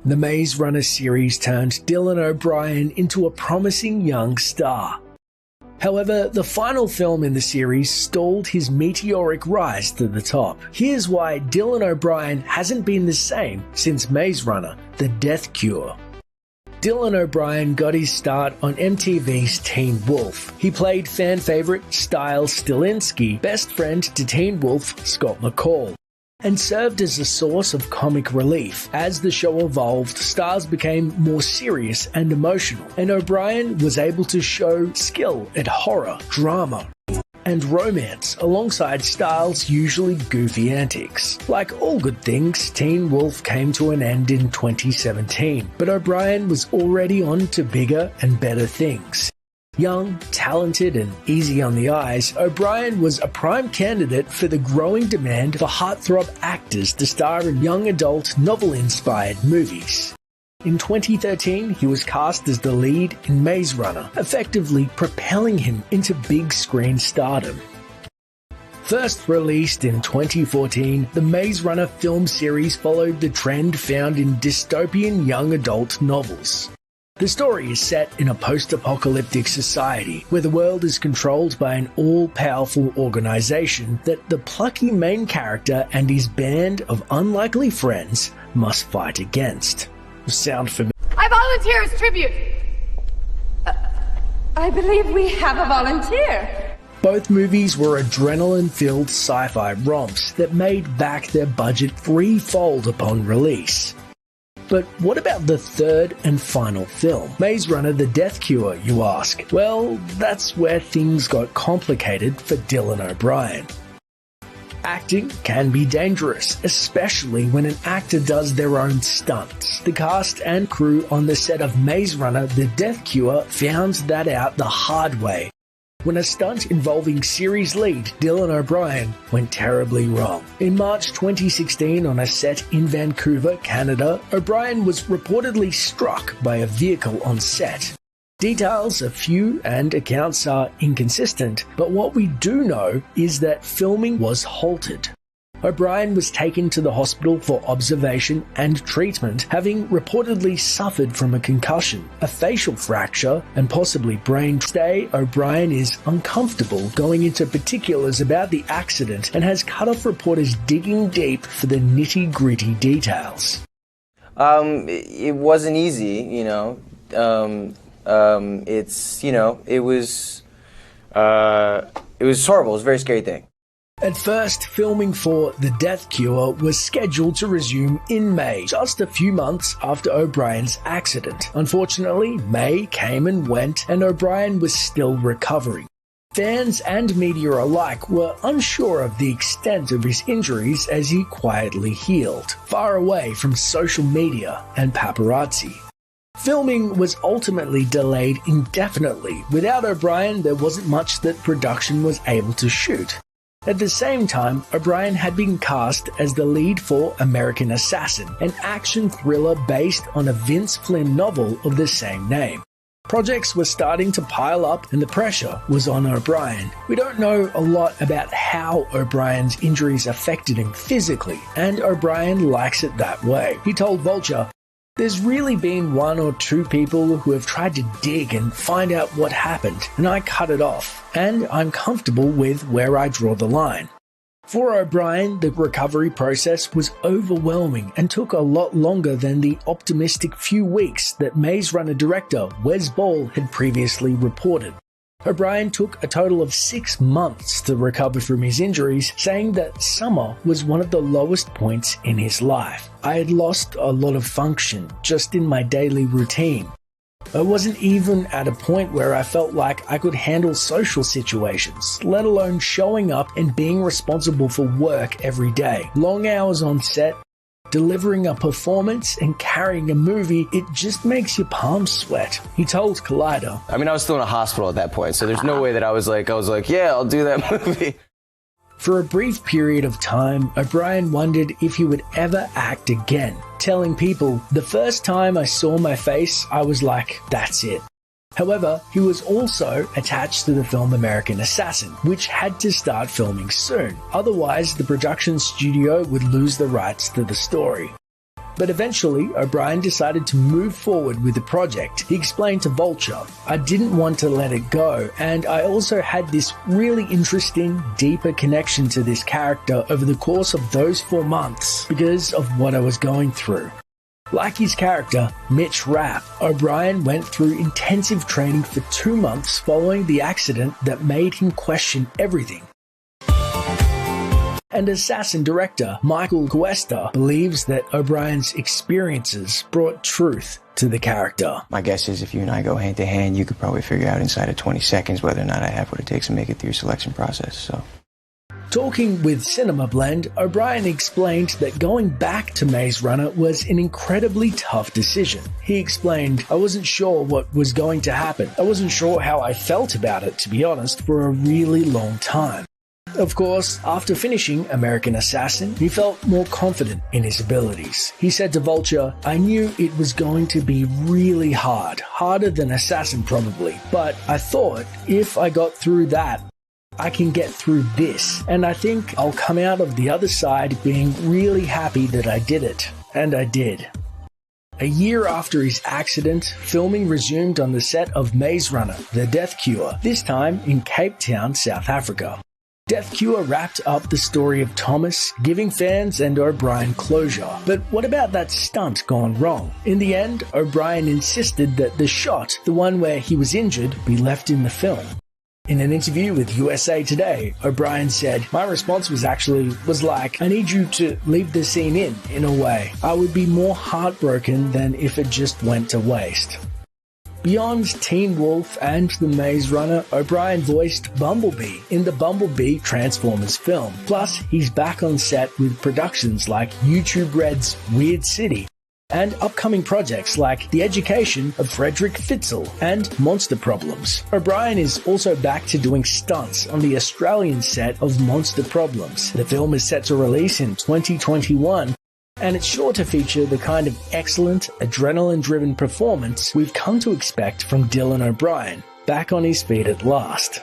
The Maze Runner series turned Dylan O'Brien into a promising young star. However, the final film in the series stalled his meteoric rise to the top. Here's why Dylan O'Brien hasn't been the same since Maze Runner: The Death Cure. Dylan O'Brien got his start on MTV's Teen Wolf. He played fan favorite Stiles Stilinski, best friend to Teen Wolf Scott McCall, and served as a source of comic relief. As the show evolved, Stiles became more serious and emotional, and O'Brien was able to show skill at horror, drama, and romance alongside Stiles' usually goofy antics. Like all good things, Teen Wolf came to an end in 2017, but O'Brien was already on to bigger and better things. Young, talented, and easy on the eyes, O'Brien was a prime candidate for the growing demand for heartthrob actors to star in young adult novel-inspired movies. In 2013, he was cast as the lead in Maze Runner, effectively propelling him into big screen stardom. First released in 2014, the Maze Runner film series followed the trend found in dystopian young adult novels. The story is set in a post-apocalyptic society where the world is controlled by an all-powerful organization that the plucky main character and his band of unlikely friends must fight against. Sound familiar? I volunteer as tribute! I believe we have a volunteer. Both movies were adrenaline-filled sci-fi romps that made back their budget threefold upon release. But what about the third and final film, Maze Runner: The Death Cure, you ask? Well, that's where things got complicated for Dylan O'Brien. Acting can be dangerous, especially when an actor does their own stunts. The cast and crew on the set of Maze Runner: The Death Cure found that out the hard way, when a stunt involving series lead Dylan O'Brien went terribly wrong. In March 2016, on a set in Vancouver, Canada, O'Brien was reportedly struck by a vehicle on set. Details are few and accounts are inconsistent, but what we do know is that filming was halted. O'Brien was taken to the hospital for observation and treatment, having reportedly suffered from a concussion, a facial fracture, and possibly brain stay. O'Brien is uncomfortable going into particulars about the accident and has cut off reporters digging deep for the nitty-gritty details. It wasn't easy, you know. It was horrible. It was a very scary thing. At first, filming for The Death Cure was scheduled to resume in May, just a few months after O'Brien's accident. Unfortunately, May came and went, and O'Brien was still recovering. Fans and media alike were unsure of the extent of his injuries as he quietly healed, far away from social media and paparazzi. Filming was ultimately delayed indefinitely. Without O'Brien, there wasn't much that production was able to shoot. At the same time, O'Brien had been cast as the lead for American Assassin, an action thriller based on a Vince Flynn novel of the same name. Projects were starting to pile up and the pressure was on O'Brien. We don't know a lot about how O'Brien's injuries affected him physically, and O'Brien likes it that way. He told Vulture, "There's really been one or two people who have tried to dig and find out what happened, and I cut it off, and I'm comfortable with where I draw the line." For O'Brien, the recovery process was overwhelming and took a lot longer than the optimistic few weeks that Maze Runner director Wes Ball had previously reported. O'Brien took a total of 6 months to recover from his injuries, saying that summer was one of the lowest points in his life. "I had lost a lot of function just in my daily routine. I wasn't even at a point where I felt like I could handle social situations, let alone showing up and being responsible for work every day. Long hours on set, delivering a performance and carrying a movie, it just makes your palms sweat," he told Collider. I mean, I was still in a hospital at that point, so there's no way that I was like, yeah, I'll do that movie. For a brief period of time, O'Brien wondered if he would ever act again, telling people, "The first time I saw my face, I was like, that's it." However, he was also attached to the film American Assassin, which had to start filming soon. Otherwise, the production studio would lose the rights to the story. But eventually, O'Brien decided to move forward with the project. He explained to Vulture, "I didn't want to let it go, and I also had this really interesting, deeper connection to this character over the course of those 4 months because of what I was going through." Like his character, Mitch Rapp, O'Brien went through intensive training for 2 months following the accident that made him question everything. And Assassin director Michael Cuesta believes that O'Brien's experiences brought truth to the character. My guess is if you and I go hand to hand, you could probably figure out inside of 20 seconds whether or not I have what it takes to make it through your selection process, so. Talking with Cinema Blend, O'Brien explained that going back to Maze Runner was an incredibly tough decision. He explained, "I wasn't sure what was going to happen. I wasn't sure how I felt about it, to be honest, for a really long time." Of course, after finishing American Assassin, he felt more confident in his abilities. He said to Vulture, "I knew it was going to be really hard, harder than Assassin probably, but I thought if I got through that, I can get through this, and I think I'll come out of the other side being really happy that I did it." And I did. A year after his accident, filming resumed on the set of Maze Runner: The Death Cure, this time in Cape Town, South Africa. Death Cure wrapped up the story of Thomas, giving fans and O'Brien closure. But what about that stunt gone wrong? In the end, O'Brien insisted that the shot, the one where he was injured, be left in the film. In an interview with USA Today, O'Brien said, "My response was like, I need you to leave the scene in a way. I would be more heartbroken than if it just went to waste." Beyond Teen Wolf and The Maze Runner, O'Brien voiced Bumblebee in the Bumblebee Transformers film. Plus, he's back on set with productions like YouTube Red's Weird City and upcoming projects like The Education of Frederick Fitzel and Monster Problems. O'Brien is also back to doing stunts on the Australian set of Monster Problems. The film is set to release in 2021, and it's sure to feature the kind of excellent, adrenaline-driven performance we've come to expect from Dylan O'Brien, back on his feet at last.